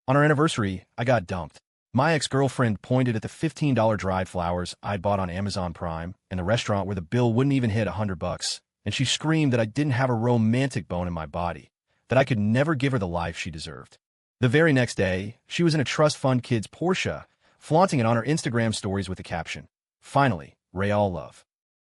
On our anniversary, I got dumped. My ex-girlfriend pointed at the $15 dried flowers I'd bought on Amazon Prime and the restaurant where the bill wouldn't even hit $100, and she screamed that I didn't have a romantic bone in my body, that I could never give her the life she deserved. The very next day, she was in a trust fund kid's Porsche, flaunting it on her Instagram stories with the caption, "Finally, Real love."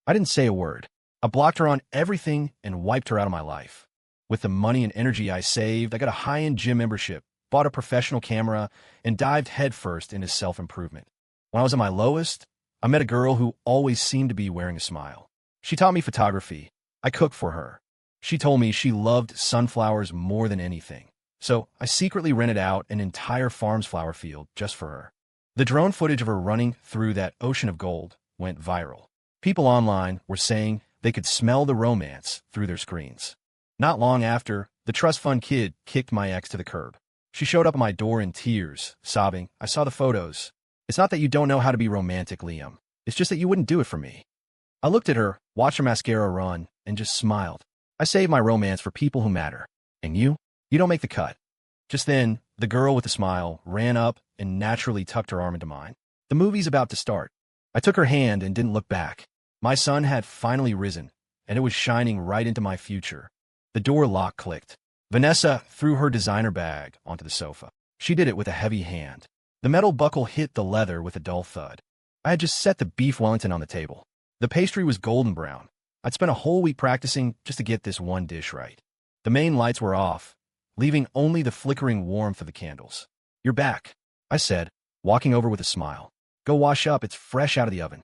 I didn't say a word. I blocked her on everything and wiped her out of my life. With the money and energy I saved, I got a high-end gym membership, bought a professional camera, and dived headfirst into self-improvement. When I was at my lowest, I met a girl who always seemed to be wearing a smile. She taught me photography. I cooked for her. She told me she loved sunflowers more than anything. So I secretly rented out an entire farm's flower field just for her. The drone footage of her running through that ocean of gold went viral. People online were saying they could smell the romance through their screens. Not long after, the trust fund kid kicked my ex to the curb. She showed up at my door in tears, sobbing, "I saw the photos. It's not that you don't know how to be romantic, Liam. It's just that you wouldn't do it for me." I looked at her, watched her mascara run, and just smiled. I save my romance for people who matter. And you? You don't make the cut. Just then, the girl with the smile ran up and naturally tucked her arm into mine. The movie's about to start. I took her hand and didn't look back. My sun had finally risen, and it was shining right into my future. The door lock clicked. Vanessa threw her designer bag onto the sofa. She did it with a heavy hand. The metal buckle hit the leather with a dull thud. I had just set the beef Wellington on the table. The pastry was golden brown. I'd spent a whole week practicing just to get this one dish right. The main lights were off, leaving only the flickering warmth of the candles. "You're back," I said, walking over with a smile. "Go wash up, it's fresh out of the oven."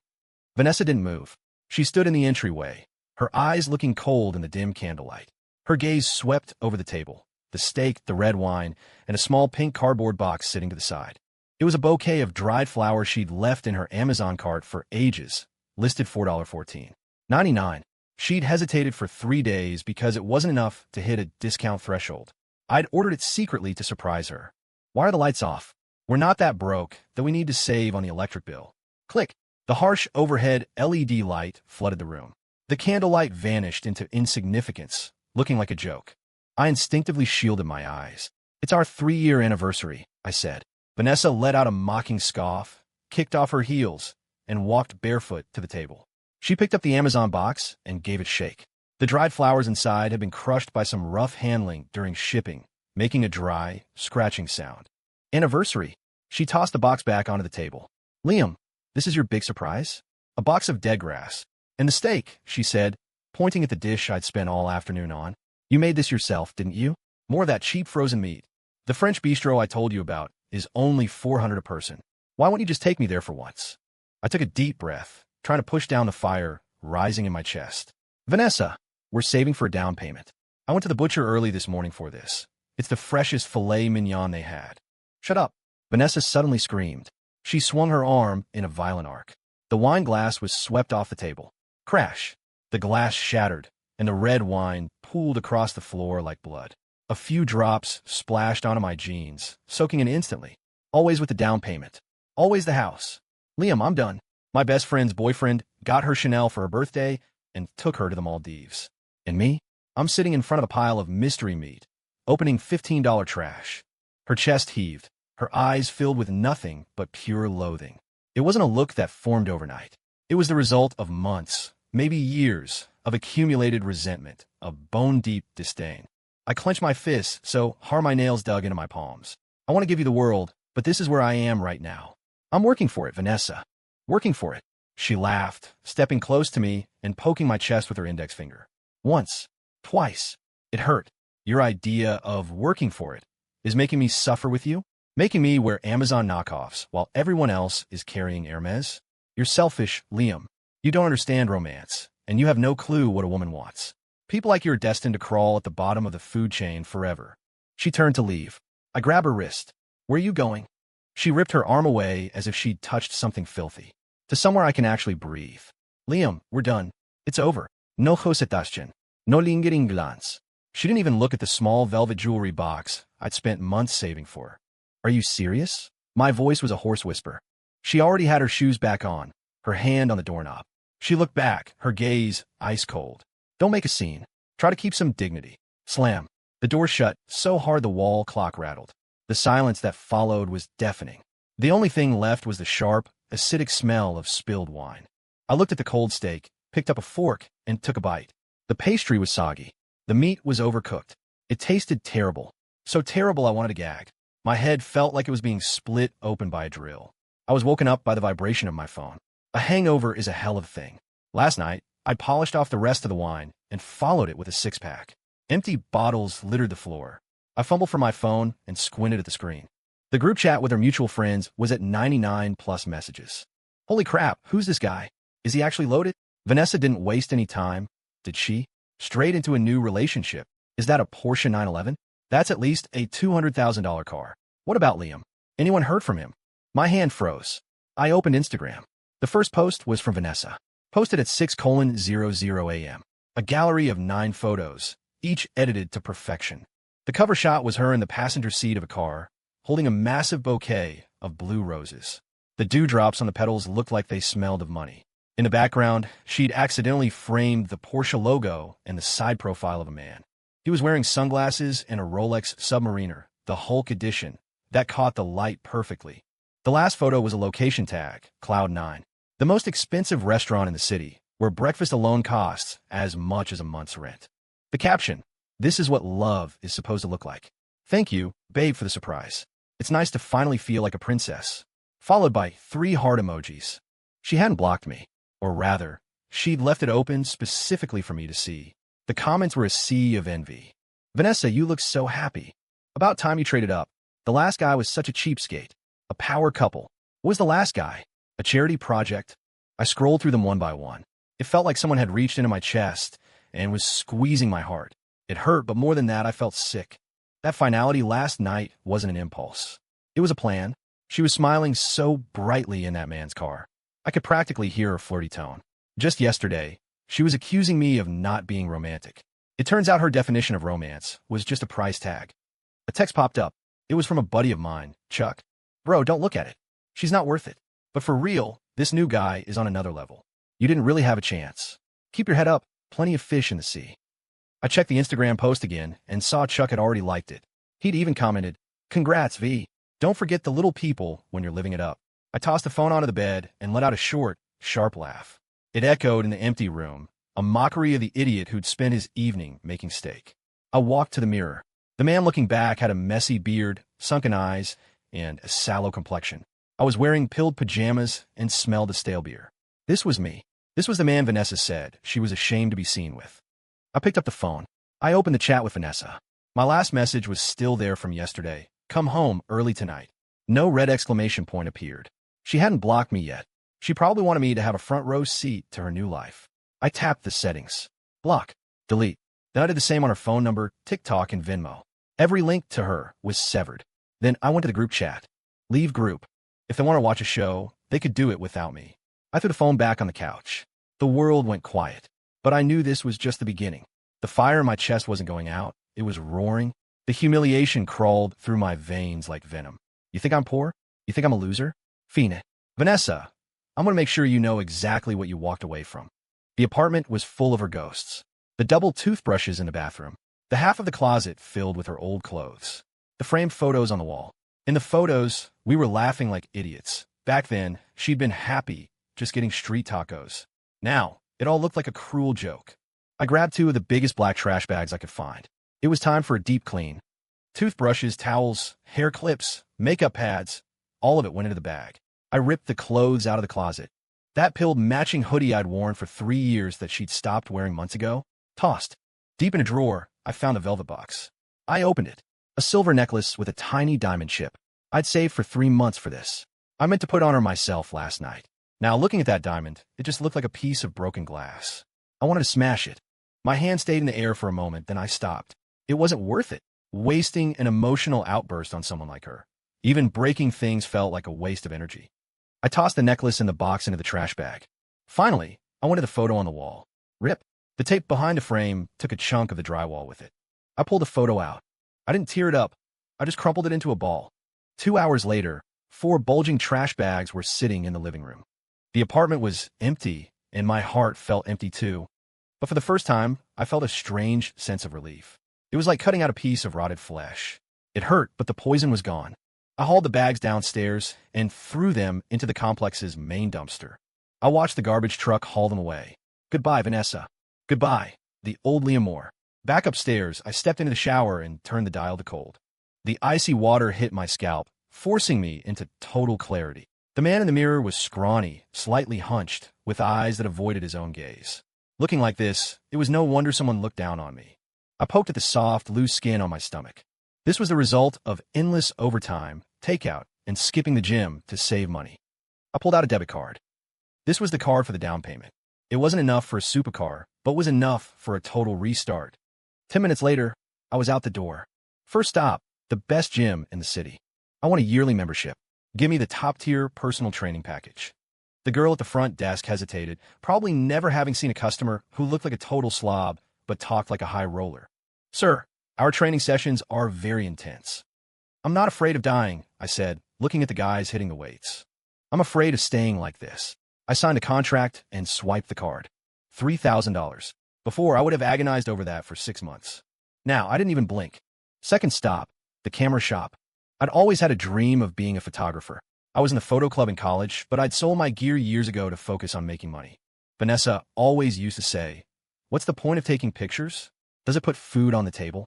Vanessa didn't move. She stood in the entryway, her eyes looking cold in the dim candlelight. Her gaze swept over the table, the steak, the red wine, and a small pink cardboard box sitting to the side. It was a bouquet of dried flowers she'd left in her Amazon cart for ages, listed $4.14.99. She'd hesitated for 3 days because it wasn't enough to hit a discount threshold. I'd ordered it secretly to surprise her. "Why are the lights off? We're not that broke that we need to save on the electric bill." Click. The harsh overhead LED light flooded the room. The candlelight vanished into insignificance, looking like a joke. I instinctively shielded my eyes. "It's our 3-year anniversary," I said. Vanessa let out a mocking scoff, kicked off her heels, and walked barefoot to the table. She picked up the Amazon box and gave it a shake. The dried flowers inside had been crushed by some rough handling during shipping, making a dry, scratching sound. "Anniversary." She tossed the box back onto the table. "Liam, this is your big surprise?" "A box of dead grass. And the steak," she said, pointing at the dish I'd spent all afternoon on. "You made this yourself, didn't you? More of that cheap frozen meat. The French bistro I told you about is only $400 a person. Why won't you just take me there for once?" I took a deep breath, trying to push down the fire rising in my chest. "Vanessa, we're saving for a down payment. I went to the butcher early this morning for this. It's the freshest filet mignon they had." "Shut up." Vanessa suddenly screamed. She swung her arm in a violent arc. The wine glass was swept off the table. Crash! The glass shattered, and the red wine pooled across the floor like blood. A few drops splashed onto my jeans, soaking in instantly. Always with the down payment. Always the house. "Liam, I'm done." My best friend's boyfriend got her Chanel for her birthday and took her to the Maldives. And me? I'm sitting in front of a pile of mystery meat, opening $15 trash. Her chest heaved, her eyes filled with nothing but pure loathing. It wasn't a look that formed overnight. It was the result of months, maybe years, of accumulated resentment, of bone-deep disdain. I clenched my fists so hard my nails dug into my palms. "I want to give you the world, but this is where I am right now. I'm working for it, Vanessa. Working for it." She laughed, stepping close to me and poking my chest with her index finger. "Once. Twice. It hurt. Your idea of working for it is making me suffer with you? Making me wear Amazon knockoffs while everyone else is carrying Hermes? You're selfish, Liam. You don't understand romance, and you have no clue what a woman wants. People like you are destined to crawl at the bottom of the food chain forever." She turned to leave. I grabbed her wrist. "Where are you going?" She ripped her arm away as if she'd touched something filthy. "To somewhere I can actually breathe." "Liam, we're done. It's over. No hosetaschen. No lingering glance." She didn't even look at the small velvet jewelry box I'd spent months saving for her. "Are you serious?" My voice was a hoarse whisper. She already had her shoes back on, her hand on the doorknob. She looked back, her gaze ice cold. "Don't make a scene. Try to keep some dignity." Slam. The door shut so hard the wall clock rattled. The silence that followed was deafening. The only thing left was the sharp, acidic smell of spilled wine. I looked at the cold steak, picked up a fork, and took a bite. The pastry was soggy. The meat was overcooked. It tasted terrible. So terrible I wanted to gag. My head felt like it was being split open by a drill. I was woken up by the vibration of my phone. A hangover is a hell of a thing. Last night, I polished off the rest of the wine and followed it with a six-pack. Empty bottles littered the floor. I fumbled for my phone and squinted at the screen. The group chat with our mutual friends was at 99 plus messages. Holy crap, who's this guy? Is he actually loaded? Vanessa didn't waste any time, did she? Straight into a new relationship. Is that a Porsche 911? That's at least a $200,000 car. What about Liam? Anyone heard from him? My hand froze. I opened Instagram. The first post was from Vanessa, posted at 6:00 a.m. A gallery of 9 photos, each edited to perfection. The cover shot was her in the passenger seat of a car, holding a massive bouquet of blue roses. The dewdrops on the petals looked like they smelled of money. In the background, she'd accidentally framed the Porsche logo and the side profile of a man. He was wearing sunglasses and a Rolex Submariner, the Hulk edition, that caught the light perfectly. The last photo was a location tag, Cloud 9, the most expensive restaurant in the city, where breakfast alone costs as much as a month's rent. The caption, "This is what love is supposed to look like. Thank you, babe, for the surprise. It's nice to finally feel like a princess." Followed by 3 heart emojis. She hadn't blocked me, or rather, she'd left it open specifically for me to see. The comments were a sea of envy. "Vanessa, you look so happy. About time you traded up. The last guy was such a cheapskate. A power couple. What was the last guy? A charity project?" I scrolled through them one by one. It felt like someone had reached into my chest and was squeezing my heart. It hurt, but more than that, I felt sick. That finality last night wasn't an impulse. It was a plan. She was smiling so brightly in that man's car. I could practically hear her flirty tone. Just yesterday, she was accusing me of not being romantic. It turns out her definition of romance was just a price tag. A text popped up. It was from a buddy of mine, Chuck. "Bro, don't look at it. She's not worth it. But for real, this new guy is on another level. You didn't really have a chance. Keep your head up. Plenty of fish in the sea." I checked the Instagram post again and saw Chuck had already liked it. He'd even commented, "Congrats, V. Don't forget the little people when you're living it up." I tossed the phone onto the bed and let out a short, sharp laugh. It echoed in the empty room, a mockery of the idiot who'd spent his evening making steak. I walked to the mirror. The man looking back had a messy beard, sunken eyes, and a sallow complexion. I was wearing pilled pajamas and smelled of stale beer. This was me. This was the man Vanessa said she was ashamed to be seen with. I picked up the phone. I opened the chat with Vanessa. My last message was still there from yesterday. "Come home early tonight." No red exclamation point appeared. She hadn't blocked me yet. She probably wanted me to have a front row seat to her new life. I tapped the settings. Block. Delete. Then I did the same on her phone number, TikTok, and Venmo. Every link to her was severed. Then I went to the group chat. Leave group. If they want to watch a show, they could do it without me. I threw the phone back on the couch. The world went quiet. But I knew this was just the beginning. The fire in my chest wasn't going out. It was roaring. The humiliation crawled through my veins like venom. "You think I'm poor? You think I'm a loser? Fine. Vanessa, I'm going to make sure you know exactly what you walked away from." The apartment was full of her ghosts. The double toothbrushes in the bathroom. The half of the closet filled with her old clothes. The framed photos on the wall. In the photos, we were laughing like idiots. Back then, she'd been happy, just getting street tacos. Now, it all looked like a cruel joke. I grabbed 2 of the biggest black trash bags I could find. It was time for a deep clean. Toothbrushes, towels, hair clips, makeup pads, all of it went into the bag. I ripped the clothes out of the closet. That pilled matching hoodie I'd worn for 3 years that she'd stopped wearing months ago, tossed. Deep in a drawer, I found a velvet box. I opened it. A silver necklace with a tiny diamond chip. I'd saved for 3 months for this. I meant to put on her myself last night. Now, looking at that diamond, it just looked like a piece of broken glass. I wanted to smash it. My hand stayed in the air for a moment, then I stopped. It wasn't worth it. Wasting an emotional outburst on someone like her. Even breaking things felt like a waste of energy. I tossed the necklace and the box into the trash bag. Finally, I went to the photo on the wall. Rip. The tape behind the frame took a chunk of the drywall with it. I pulled the photo out. I didn't tear it up. I just crumpled it into a ball. 2 hours later, 4 bulging trash bags were sitting in the living room. The apartment was empty, and my heart felt empty too. But for the first time, I felt a strange sense of relief. It was like cutting out a piece of rotted flesh. It hurt, but the poison was gone. I hauled the bags downstairs and threw them into the complex's main dumpster. I watched the garbage truck haul them away. Goodbye, Vanessa. Goodbye, the old Liam Moore. Back upstairs, I stepped into the shower and turned the dial to cold. The icy water hit my scalp, forcing me into total clarity. The man in the mirror was scrawny, slightly hunched, with eyes that avoided his own gaze. Looking like this, it was no wonder someone looked down on me. I poked at the soft, loose skin on my stomach. This was the result of endless overtime, takeout, and skipping the gym to save money. I pulled out a debit card. This was the card for the down payment. It wasn't enough for a supercar, but was enough for a total restart. 10 minutes later, I was out the door. First stop, the best gym in the city. I want a yearly membership. Give me the top-tier personal training package. The girl at the front desk hesitated, probably never having seen a customer who looked like a total slob but talked like a high roller. Sir, our training sessions are very intense. I'm not afraid of dying, I said, looking at the guys hitting the weights. I'm afraid of staying like this. I signed a contract and swiped the card. $3,000. Before, I would have agonized over that for 6 months. Now, I didn't even blink. Second stop, the camera shop. I'd always had a dream of being a photographer. I was in the photo club in college, but I'd sold my gear years ago to focus on making money. Vanessa always used to say, "What's the point of taking pictures? Does it put food on the table?"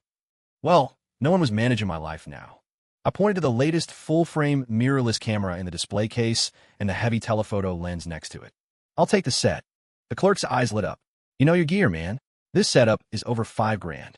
Well, no one was managing my life now. I pointed to the latest full-frame mirrorless camera in the display case and the heavy telephoto lens next to it. I'll take the set. The clerk's eyes lit up. You know your gear, man. This setup is over $5,000.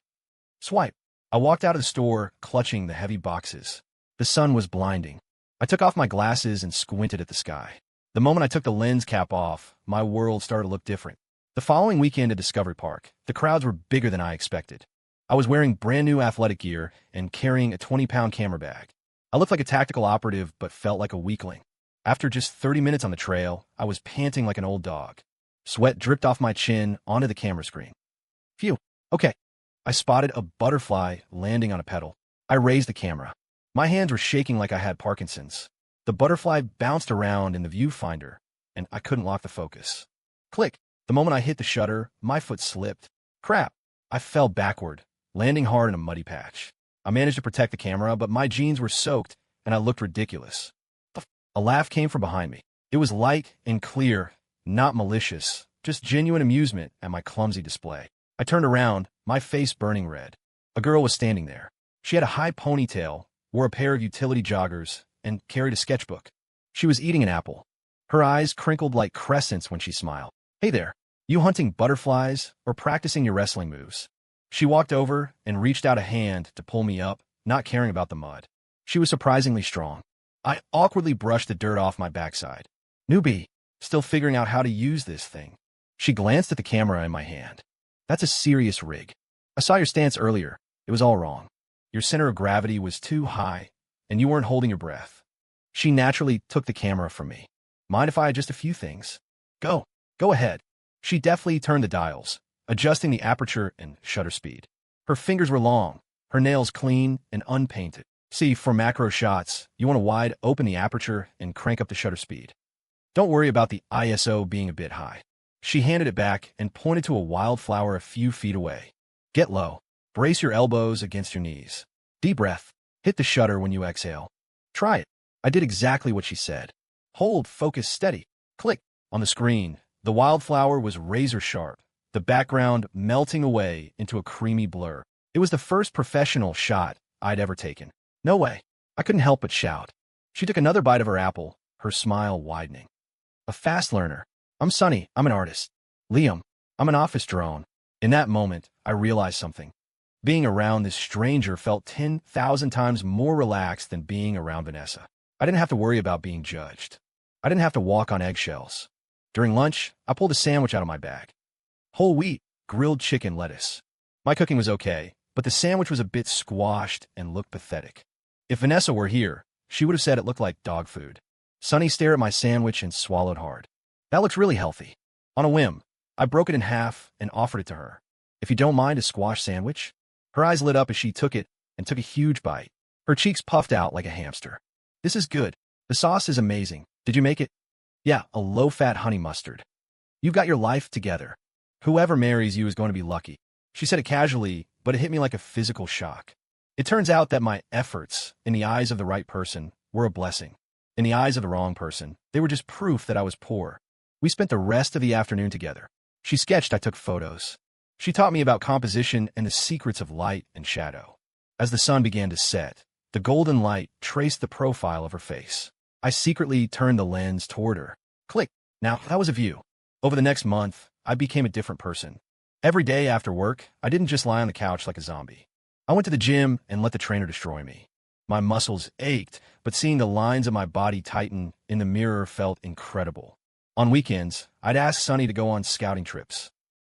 Swipe. I walked out of the store, clutching the heavy boxes. The sun was blinding. I took off my glasses and squinted at the sky. The moment I took the lens cap off, my world started to look different. The following weekend at Discovery Park, the crowds were bigger than I expected. I was wearing brand new athletic gear and carrying a 20-pound camera bag. I looked like a tactical operative but felt like a weakling. After just 30 minutes on the trail, I was panting like an old dog. Sweat dripped off my chin onto the camera screen. Phew. Okay. I spotted a butterfly landing on a pedal. I raised the camera. My hands were shaking like I had Parkinson's. The butterfly bounced around in the viewfinder, and I couldn't lock the focus. Click. The moment I hit the shutter, my foot slipped. Crap. I fell backward, landing hard in a muddy patch. I managed to protect the camera, but my jeans were soaked, and I looked ridiculous. A laugh came from behind me. It was light and clear, not malicious, just genuine amusement at my clumsy display. I turned around, my face burning red. A girl was standing there. She had a high ponytail, wore a pair of utility joggers, and carried a sketchbook. She was eating an apple. Her eyes crinkled like crescents when she smiled. Hey there, you hunting butterflies or practicing your wrestling moves? She walked over and reached out a hand to pull me up, not caring about the mud. She was surprisingly strong. I awkwardly brushed the dirt off my backside. Newbie, still figuring out how to use this thing. She glanced at the camera in my hand. That's a serious rig. I saw your stance earlier. It was all wrong. Your center of gravity was too high, and you weren't holding your breath. She naturally took the camera from me. Mind if I adjust a few things? Go ahead. She deftly turned the dials, adjusting the aperture and shutter speed. Her fingers were long, her nails clean and unpainted. See, for macro shots, you want to wide open the aperture and crank up the shutter speed. Don't worry about the ISO being a bit high. She handed it back and pointed to a wildflower a few feet away. Get low. Brace your elbows against your knees. Deep breath. Hit the shutter when you exhale. Try it. I did exactly what she said. Hold, focus, steady. Click. On the screen, the wildflower was razor sharp, the background melting away into a creamy blur. It was the first professional shot I'd ever taken. No way. I couldn't help but shout. She took another bite of her apple, her smile widening. A fast learner. I'm Sunny. I'm an artist. Liam. I'm an office drone. In that moment, I realized something. Being around this stranger felt 10,000 times more relaxed than being around Vanessa. I didn't have to worry about being judged. I didn't have to walk on eggshells. During lunch, I pulled a sandwich out of my bag. Whole wheat, grilled chicken, lettuce. My cooking was okay, but the sandwich was a bit squashed and looked pathetic. If Vanessa were here, she would have said it looked like dog food. Sunny stared at my sandwich and swallowed hard. That looks really healthy. On a whim, I broke it in half and offered it to her. If you don't mind a squash sandwich? Her eyes lit up as she took it and took a huge bite. Her cheeks puffed out like a hamster. This is good. The sauce is amazing. Did you make it? Yeah, a low-fat honey mustard. You've got your life together. Whoever marries you is going to be lucky. She said it casually, but it hit me like a physical shock. It turns out that my efforts, in the eyes of the right person, were a blessing. In the eyes of the wrong person, they were just proof that I was poor. We spent the rest of the afternoon together. She sketched, I took photos. She taught me about composition and the secrets of light and shadow. As the sun began to set, the golden light traced the profile of her face. I secretly turned the lens toward her. Click. Now, that was a view. Over the next month, I became a different person. Every day after work, I didn't just lie on the couch like a zombie. I went to the gym and let the trainer destroy me. My muscles ached, but seeing the lines of my body tighten in the mirror felt incredible. On weekends, I'd ask Sunny to go on scouting trips.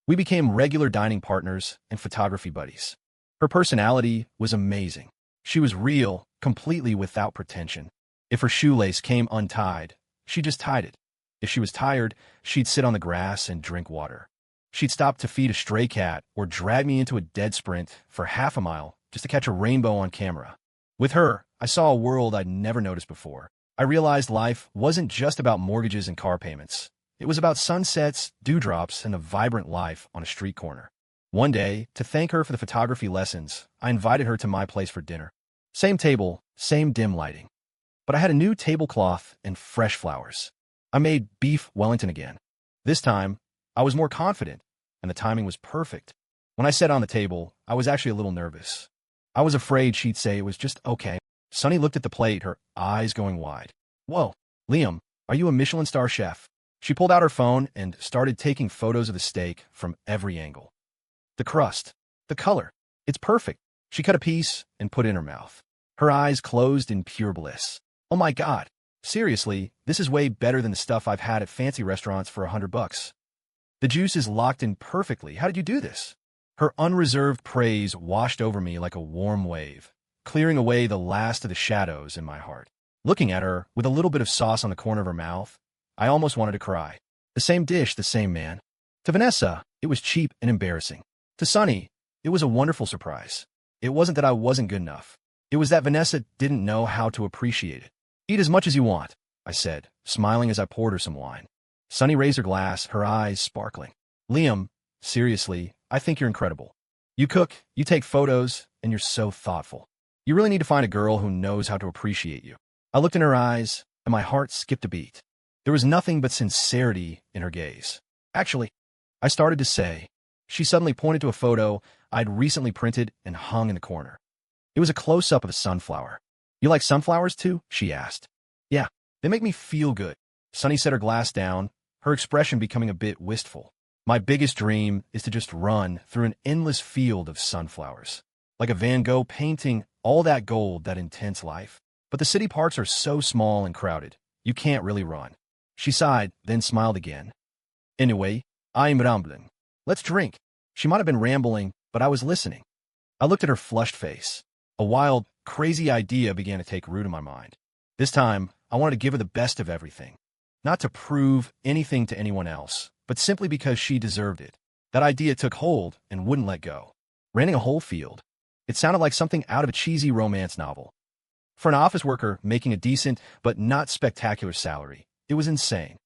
We became regular dining partners and photography buddies. Her personality was amazing. She was real, completely without pretension. If her shoelace came untied, she just tied it. If she was tired, she'd sit on the grass and drink water. She'd stop to feed a stray cat or drag me into a dead sprint for half a mile just to catch a rainbow on camera. With her, I saw a world I'd never noticed before. I realized life wasn't just about mortgages and car payments. It was about sunsets, dewdrops, and a vibrant life on a street corner. One day, to thank her for the photography lessons, I invited her to my place for dinner. Same table, same dim lighting. But I had a new tablecloth and fresh flowers. I made beef Wellington again. This time, I was more confident, and the timing was perfect. When I sat on the table, I was actually a little nervous. I was afraid she'd say it was just okay. Sunny looked at the plate, her eyes going wide. Whoa, Liam, are you a Michelin star chef? She pulled out her phone and started taking photos of the steak from every angle. The crust, the color, it's perfect. She cut a piece and put it in her mouth. Her eyes closed in pure bliss. Oh my God, seriously, this is way better than the stuff I've had at fancy restaurants for $100. The juice is locked in perfectly. How did you do this? Her unreserved praise washed over me like a warm wave, clearing away the last of the shadows in my heart. Looking at her, with a little bit of sauce on the corner of her mouth, I almost wanted to cry. The same dish, the same man. To Vanessa, it was cheap and embarrassing. To Sunny, it was a wonderful surprise. It wasn't that I wasn't good enough. It was that Vanessa didn't know how to appreciate it. Eat as much as you want, I said, smiling as I poured her some wine. Sunny raised her glass, her eyes sparkling. Liam, seriously, I think you're incredible. You cook, you take photos, and you're so thoughtful. You really need to find a girl who knows how to appreciate you. I looked in her eyes, and my heart skipped a beat. There was nothing but sincerity in her gaze. Actually, I started to say. She suddenly pointed to a photo I'd recently printed and hung in the corner. It was a close-up of a sunflower. You like sunflowers too? She asked. Yeah, they make me feel good. Sunny set her glass down, her expression becoming a bit wistful. My biggest dream is to just run through an endless field of sunflowers. Like a Van Gogh painting all that gold, that intense life. But the city parts are so small and crowded, you can't really run. She sighed, then smiled again. Anyway, I'm rambling. Let's drink. She might have been rambling, but I was listening. I looked at her flushed face. A wild, crazy idea began to take root in my mind. This time, I wanted to give her the best of everything. Not to prove anything to anyone else, but simply because she deserved it. That idea took hold and wouldn't let go. Renting a whole field. It sounded like something out of a cheesy romance novel. For an office worker making a decent but not spectacular salary, it was insane.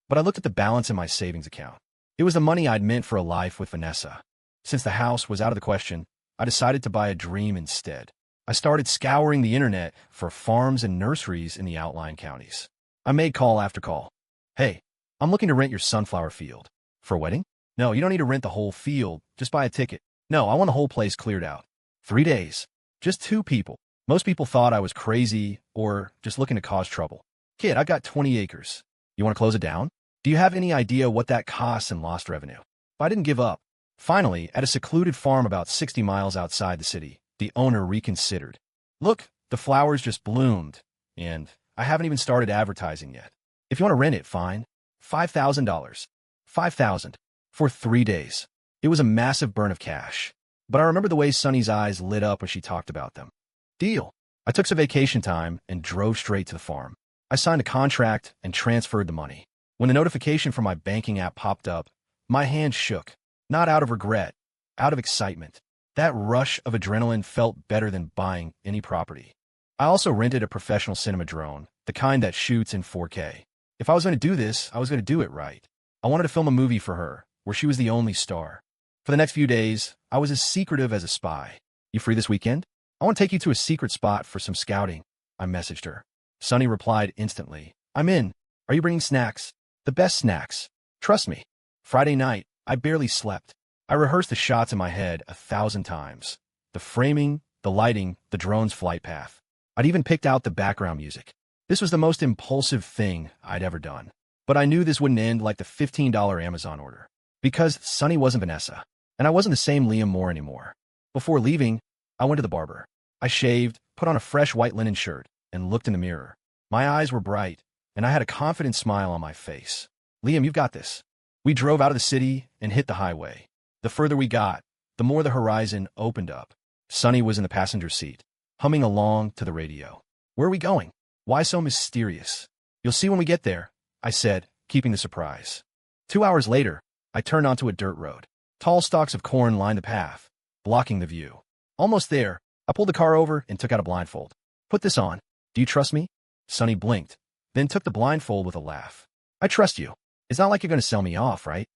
But I looked at the balance in my savings account. It was the money I'd meant for a life with Vanessa. Since the house was out of the question, I decided to buy a dream instead. I started scouring the internet for farms and nurseries in the outlying counties. I made call after call. Hey, I'm looking to rent your sunflower field. For a wedding? No, you don't need to rent the whole field. Just buy a ticket. No, I want the whole place cleared out. 3 days. Just 2 people. Most people thought I was crazy or just looking to cause trouble. Kid, I got 20 acres. You want to close it down? Do you have any idea what that costs in lost revenue? If I didn't give up. Finally, at a secluded farm about 60 miles outside the city, the owner reconsidered. Look, the flowers just bloomed, and I haven't even started advertising yet. If you want to rent it, fine. $5,000. $5,000 for 3 days. It was a massive burn of cash, but I remember the way Sunny's eyes lit up when she talked about them. Deal. I took some vacation time and drove straight to the farm. I signed a contract and transferred the money. When the notification from my banking app popped up, my hand shook, not out of regret, out of excitement. That rush of adrenaline felt better than buying any property. I also rented a professional cinema drone, the kind that shoots in 4K. If I was going to do this, I was going to do it right. I wanted to film a movie for her, where she was the only star. For the next few days, I was as secretive as a spy. You free this weekend? I want to take you to a secret spot for some scouting, I messaged her. Sunny replied instantly. I'm in. Are you bringing snacks? The best snacks. Trust me. Friday night, I barely slept. I rehearsed the shots in my head 1,000 times. The framing, the lighting, the drone's flight path. I'd even picked out the background music. This was the most impulsive thing I'd ever done. But I knew this wouldn't end like the $15 Amazon order. Because Sunny wasn't Vanessa, and I wasn't the same Liam Moore anymore. Before leaving, I went to the barber. I shaved, put on a fresh white linen shirt, and looked in the mirror. My eyes were bright, and I had a confident smile on my face. Liam, you've got this. We drove out of the city and hit the highway. The further we got, the more the horizon opened up. Sunny was in the passenger seat, humming along to the radio. Where are we going? Why so mysterious? You'll see when we get there, I said, keeping the surprise. 2 hours later, I turned onto a dirt road. Tall stalks of corn lined the path, blocking the view. Almost there, I pulled the car over and took out a blindfold. Put this on. Do you trust me? Sunny blinked, then took the blindfold with a laugh. I trust you. It's not like you're going to sell me off, right?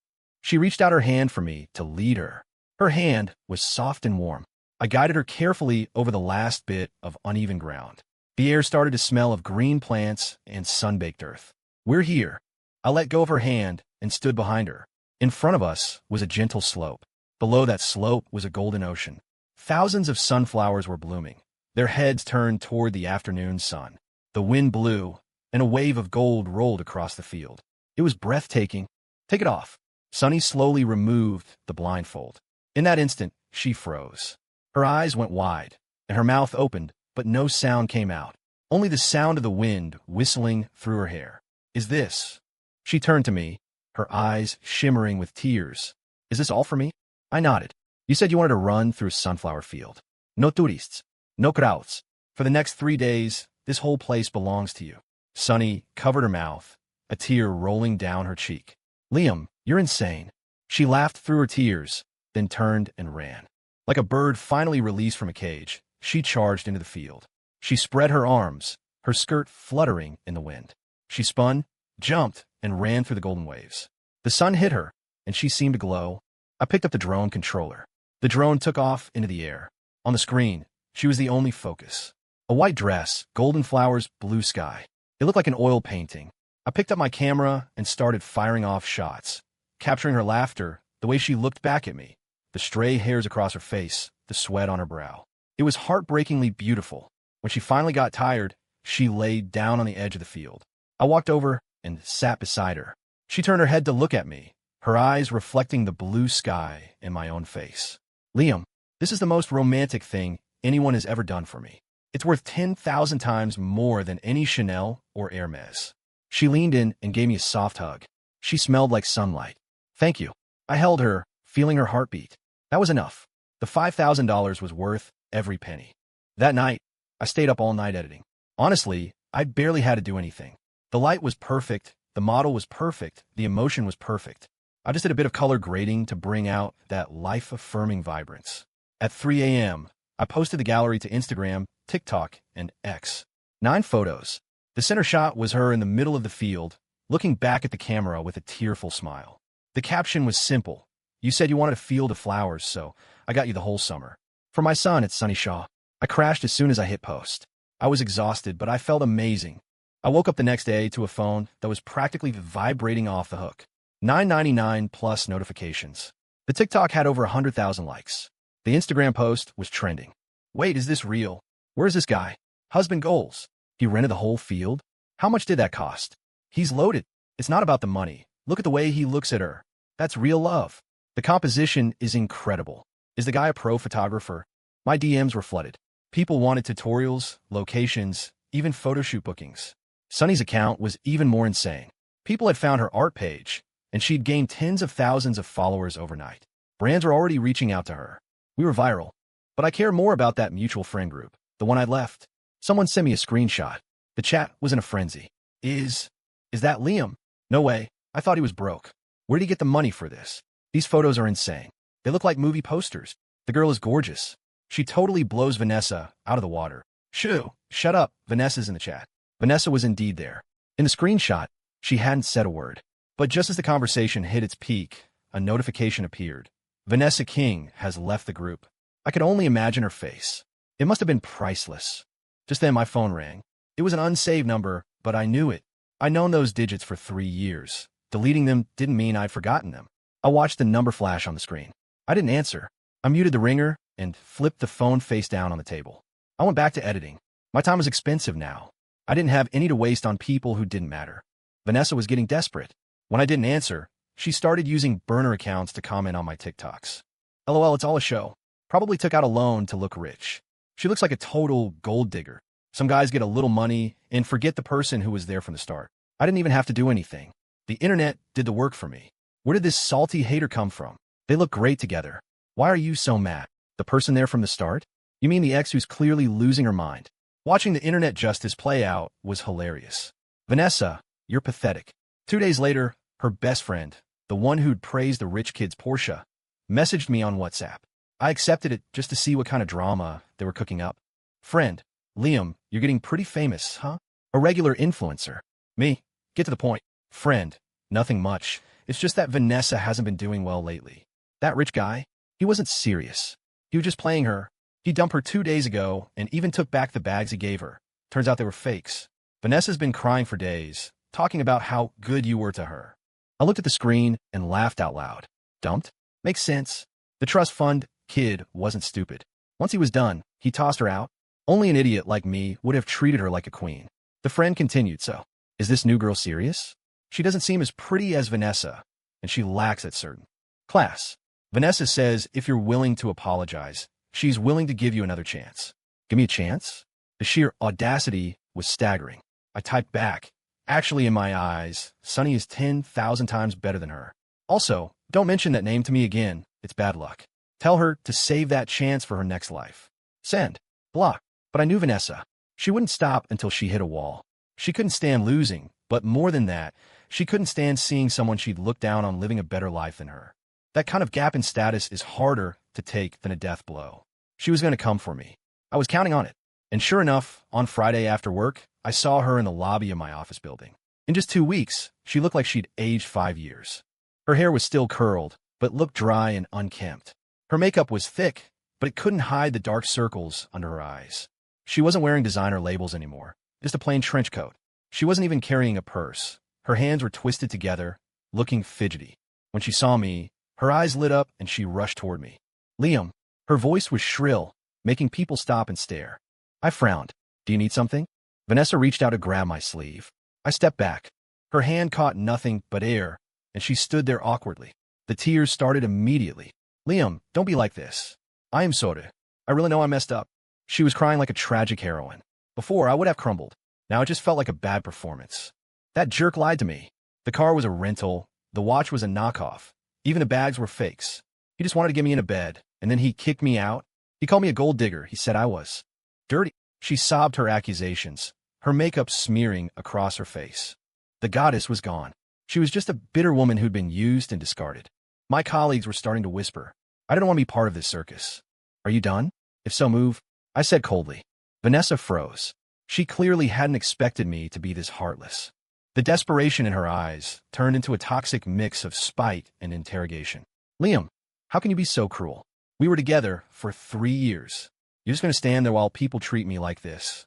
She reached out her hand for me to lead her. Her hand was soft and warm. I guided her carefully over the last bit of uneven ground. The air started to smell of green plants and sun-baked earth. We're here. I let go of her hand and stood behind her. In front of us was a gentle slope. Below that slope was a golden ocean. Thousands of sunflowers were blooming, their heads turned toward the afternoon sun. The wind blew, and a wave of gold rolled across the field. It was breathtaking. Take it off. Sunny slowly removed the blindfold. In that instant, she froze. Her eyes went wide, and her mouth opened, but no sound came out. Only the sound of the wind whistling through her hair. Is this? She turned to me, her eyes shimmering with tears. Is this all for me? I nodded. You said you wanted to run through a sunflower field. No tourists. No crowds. For the next 3 days, this whole place belongs to you. Sunny covered her mouth, a tear rolling down her cheek. Liam, you're insane. She laughed through her tears, then turned and ran. Like a bird finally released from a cage, she charged into the field. She spread her arms, her skirt fluttering in the wind. She spun, jumped, and ran through the golden waves. The sun hit her, and she seemed to glow. I picked up the drone controller. The drone took off into the air. On the screen, she was the only focus. A white dress, golden flowers, blue sky. It looked like an oil painting. I picked up my camera and started firing off shots, capturing her laughter, the way she looked back at me, the stray hairs across her face, the sweat on her brow. It was heartbreakingly beautiful. When she finally got tired, she laid down on the edge of the field. I walked over and sat beside her. She turned her head to look at me, her eyes reflecting the blue sky in my own face. Liam, this is the most romantic thing anyone has ever done for me. It's worth 10,000 times more than any Chanel or Hermes. She leaned in and gave me a soft hug. She smelled like sunlight. Thank you. I held her, feeling her heartbeat. That was enough. The $5,000 was worth every penny. That night, I stayed up all night editing. Honestly, I barely had to do anything. The light was perfect, the model was perfect, the emotion was perfect. I just did a bit of color grading to bring out that life-affirming vibrance. At 3 a.m., I posted the gallery to Instagram, TikTok, and X. 9 photos. The center shot was her in the middle of the field, looking back at the camera with a tearful smile. The caption was simple. You said you wanted a field of flowers, so I got you the whole summer. For my son, it's Sunny Shaw. I crashed as soon as I hit post. I was exhausted, but I felt amazing. I woke up the next day to a phone that was practically vibrating off the hook. $9.99 plus notifications. The TikTok had over 100,000 likes. The Instagram post was trending. Wait, is this real? Where's this guy? Husband goals. He rented the whole field? How much did that cost? He's loaded. It's not about the money. Look at the way he looks at her. That's real love. The composition is incredible. Is the guy a pro photographer? My DMs were flooded. People wanted tutorials, locations, even photo shoot bookings. Sunny's account was even more insane. People had found her art page, and she'd gained tens of thousands of followers overnight. Brands were already reaching out to her. We were viral. But I care more about that mutual friend group, the one I left. Someone sent me a screenshot. The chat was in a frenzy. Is that Liam? No way. I thought he was broke. Where'd he get the money for this? These photos are insane. They look like movie posters. The girl is gorgeous. She totally blows Vanessa out of the water. Shoo, shut up. Vanessa's in the chat. Vanessa was indeed there. In the screenshot, she hadn't said a word. But just as the conversation hit its peak, a notification appeared. Vanessa King has left the group. I could only imagine her face. It must have been priceless. Just then my phone rang. It was an unsaved number, but I knew it. I'd known those digits for 3 years. Deleting them didn't mean I'd forgotten them. I watched the number flash on the screen. I didn't answer. I muted the ringer and flipped the phone face down on the table. I went back to editing. My time was expensive now. I didn't have any to waste on people who didn't matter. Vanessa was getting desperate. When I didn't answer, she started using burner accounts to comment on my TikToks. LOL, it's all a show. Probably took out a loan to look rich. She looks like a total gold digger. Some guys get a little money and forget the person who was there from the start. I didn't even have to do anything. The internet did the work for me. Where did this salty hater come from? They look great together. Why are you so mad? The person there from the start? You mean the ex who's clearly losing her mind? Watching the internet justice play out was hilarious. Vanessa, you're pathetic. 2 days later, her best friend, the one who'd praised the rich kid's Porsche, messaged me on WhatsApp. I accepted it just to see what kind of drama they were cooking up. Friend, Liam, you're getting pretty famous, huh? A regular influencer. Me, get to the point. Friend, nothing much. It's just that Vanessa hasn't been doing well lately. That rich guy, he wasn't serious. He was just playing her. He dumped her 2 days ago and even took back the bags he gave her. Turns out they were fakes. Vanessa's been crying for days, talking about how good you were to her. I looked at the screen and laughed out loud. Dumped? Makes sense. The trust fund kid wasn't stupid. Once he was done, he tossed her out. Only an idiot like me would have treated her like a queen. The friend continued, so, is this new girl serious? She doesn't seem as pretty as Vanessa, and she lacks that certain class. Vanessa says if you're willing to apologize, she's willing to give you another chance. Give me a chance? The sheer audacity was staggering. I typed back. Actually, in my eyes, Sunny is 10,000 times better than her. Also, don't mention that name to me again. It's bad luck. Tell her to save that chance for her next life. Send. Block. But I knew Vanessa. She wouldn't stop until she hit a wall. She couldn't stand losing, but more than that, she couldn't stand seeing someone she'd looked down on living a better life than her. That kind of gap in status is harder to take than a death blow. She was going to come for me. I was counting on it. And sure enough, on Friday after work, I saw her in the lobby of my office building. In just 2 weeks, she looked like she'd aged 5 years. Her hair was still curled, but looked dry and unkempt. Her makeup was thick, but it couldn't hide the dark circles under her eyes. She wasn't wearing designer labels anymore, just a plain trench coat. She wasn't even carrying a purse. Her hands were twisted together, looking fidgety. When she saw me, her eyes lit up and she rushed toward me. Liam. Her voice was shrill, making people stop and stare. I frowned. Do you need something? Vanessa reached out to grab my sleeve. I stepped back. Her hand caught nothing but air, and she stood there awkwardly. The tears started immediately. Liam, don't be like this. I am sorry. I really know I messed up. She was crying like a tragic heroine. Before, I would have crumbled. Now it just felt like a bad performance. That jerk lied to me. The car was a rental. The watch was a knockoff. Even the bags were fakes. He just wanted to get me into bed, and then he kicked me out. He called me a gold digger. He said I was dirty. She sobbed her accusations, her makeup smearing across her face. The goddess was gone. She was just a bitter woman who'd been used and discarded. My colleagues were starting to whisper, I don't want to be part of this circus. Are you done? If so, move. I said coldly. Vanessa froze. She clearly hadn't expected me to be this heartless. The desperation in her eyes turned into a toxic mix of spite and interrogation. Liam, how can you be so cruel? We were together for 3 years. You're just going to stand there while people treat me like this.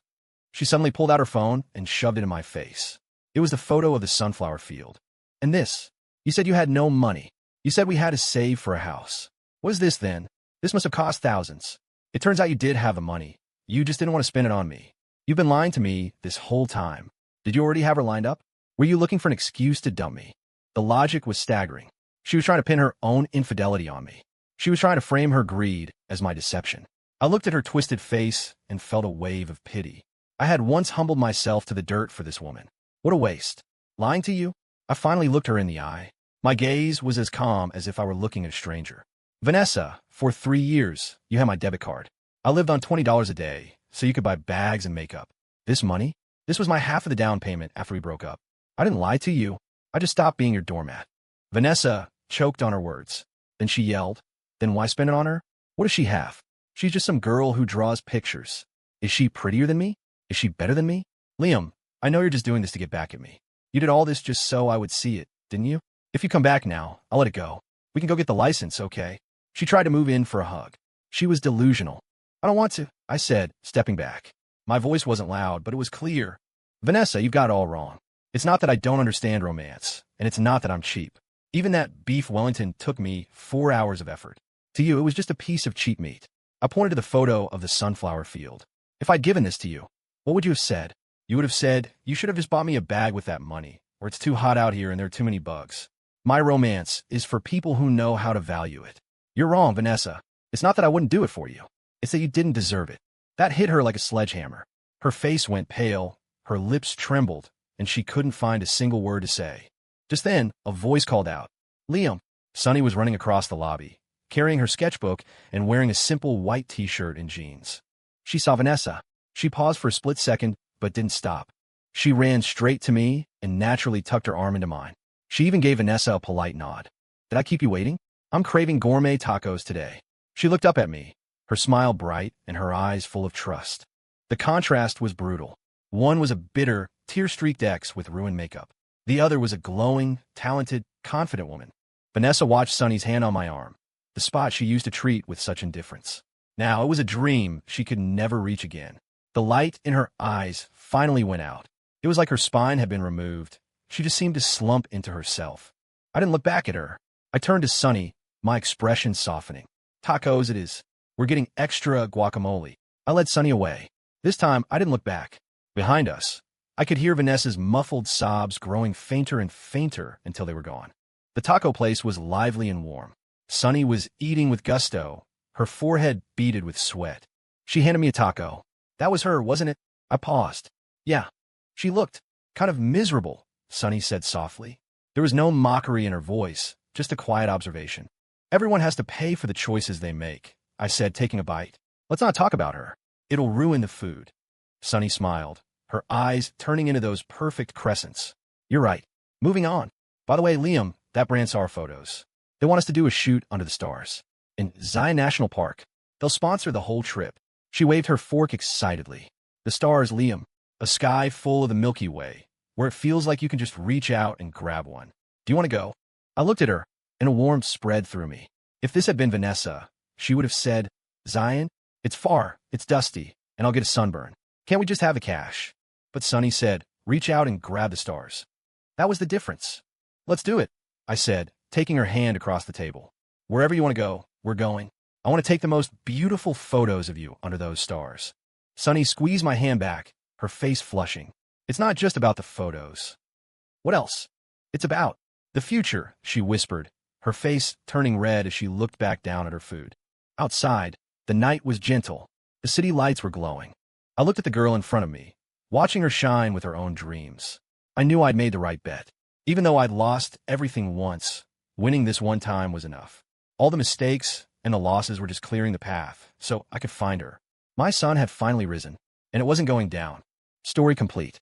She suddenly pulled out her phone and shoved it in my face. It was the photo of the sunflower field. And this. You said you had no money. You said we had to save for a house. What is this then? This must have cost thousands. It turns out you did have the money. You just didn't want to spend it on me. You've been lying to me this whole time. Did you already have her lined up? Were you looking for an excuse to dump me? The logic was staggering. She was trying to pin her own infidelity on me. She was trying to frame her greed as my deception. I looked at her twisted face and felt a wave of pity. I had once humbled myself to the dirt for this woman. What a waste. Lying to you? I finally looked her in the eye. My gaze was as calm as if I were looking at a stranger. Vanessa, for 3 years, you had my debit card. I lived on $20 a day, so you could buy bags and makeup. This money? This was my half of the down payment after we broke up. I didn't lie to you. I just stopped being your doormat. Vanessa choked on her words. Then she yelled. Then why spend it on her? What does she have? She's just some girl who draws pictures. Is she prettier than me? Is she better than me? Liam, I know you're just doing this to get back at me. You did all this just so I would see it, didn't you? If you come back now, I'll let it go. We can go get the license, okay? She tried to move in for a hug. She was delusional. I don't want to. I said, stepping back. My voice wasn't loud, but it was clear. Vanessa, you've got it all wrong. It's not that I don't understand romance, and it's not that I'm cheap. Even that beef Wellington took me 4 hours of effort. To you, it was just a piece of cheap meat. I pointed to the photo of the sunflower field. If I'd given this to you, what would you have said? You would have said, you should have just bought me a bag with that money, or it's too hot out here and there are too many bugs. My romance is for people who know how to value it. You're wrong, Vanessa. It's not that I wouldn't do it for you. It's that you didn't deserve it. That hit her like a sledgehammer. Her face went pale, her lips trembled, and she couldn't find a single word to say. Just then, a voice called out, Liam. Sunny was running across the lobby, carrying her sketchbook and wearing a simple white t-shirt and jeans. She saw Vanessa. She paused for a split second, but didn't stop. She ran straight to me and naturally tucked her arm into mine. She even gave Vanessa a polite nod. Did I keep you waiting? I'm craving gourmet tacos today. She looked up at me, her smile bright and her eyes full of trust. The contrast was brutal. One was a bitter, tear-streaked ex with ruined makeup. The other was a glowing, talented, confident woman. Vanessa watched Sunny's hand on my arm, the spot she used to treat with such indifference. Now it was a dream she could never reach again. The light in her eyes finally went out. It was like her spine had been removed. She just seemed to slump into herself. I didn't look back at her. I turned to Sunny, my expression softening. Tacos it is. We're getting extra guacamole. I led Sunny away. This time, I didn't look back. Behind us, I could hear Vanessa's muffled sobs growing fainter and fainter until they were gone. The taco place was lively and warm. Sunny was eating with gusto, her forehead beaded with sweat. She handed me a taco. That was her, wasn't it? I paused. Yeah. She looked kind of miserable, Sunny said softly. There was no mockery in her voice, just a quiet observation. Everyone has to pay for the choices they make, I said, taking a bite. Let's not talk about her. It'll ruin the food. Sunny smiled, her eyes turning into those perfect crescents. You're right. Moving on. By the way, Liam, that brand saw our photos. They want us to do a shoot under the stars. In Zion National Park. They'll sponsor the whole trip. She waved her fork excitedly. The stars, Liam. A sky full of the Milky Way, where it feels like you can just reach out and grab one. Do you want to go? I looked at her, and a warmth spread through me. If this had been Vanessa, she would have said, Zion, it's far, it's dusty, and I'll get a sunburn. Can't we just have the cash? But Sunny said, reach out and grab the stars. That was the difference. Let's do it, I said, taking her hand across the table. Wherever you want to go, we're going. I want to take the most beautiful photos of you under those stars. Sunny squeezed my hand back, her face flushing. It's not just about the photos. What else? It's about the future, she whispered, her face turning red as she looked back down at her food. Outside, the night was gentle. The city lights were glowing. I looked at the girl in front of me, watching her shine with her own dreams. I knew I'd made the right bet. Even though I'd lost everything once, winning this one time was enough. All the mistakes and the losses were just clearing the path, so I could find her. My sun had finally risen, and it wasn't going down. Story complete.